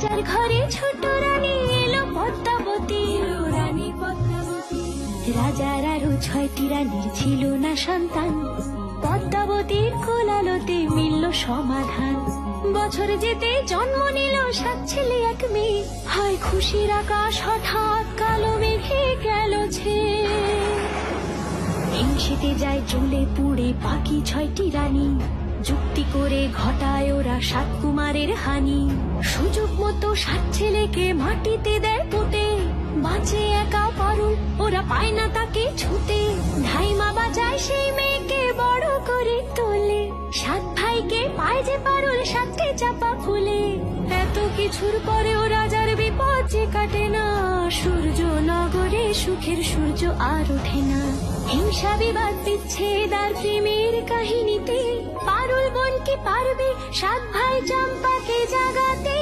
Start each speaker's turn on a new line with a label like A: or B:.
A: রাজার ঘরে ছোট রানী এলো পদ্মাবতী, রানী পদ্মাবতী। রাজার আরো 6টি রানীর ছিল না সন্তান, পদ্মাবতীর কোলালোতে মিলল সমাধান। বছর যেতে জন্ম নিল 7 ছেলে 1 মেয়ে, হয় খুশির আকাশ হঠাৎ কালো মেঘে গেল ছেয়ে। হিংসেতে যায় জ্বলে পুড়ে বাকি 6টি রানী, যুক্তি করে ঘটায় ওরা 7 কুমারের হানি। সুযোগ মতো 7 ছেলেকে মাটিতে দেয় পুঁতে, বাঁচে একা পারুল, ওরা পায় না তাকে ছুতে। ধাইমা বাজায় সেই মেয়েকে বড় করে তোলে, 7 ভাইকে পায় যে পারুল 7টে চাপা ফুলে। এত কিছুর পরেও রাজার বিপদ যে কাটে না, সূর্য নগরে সুখের সূর্য আর ওঠে না। হিংসা বিবাদ বিচ্ছেদ আর প্রেমের কাহিনীতে পারুল বোন কি পারবে 7 ভাই চম্পাকে জাগাতে।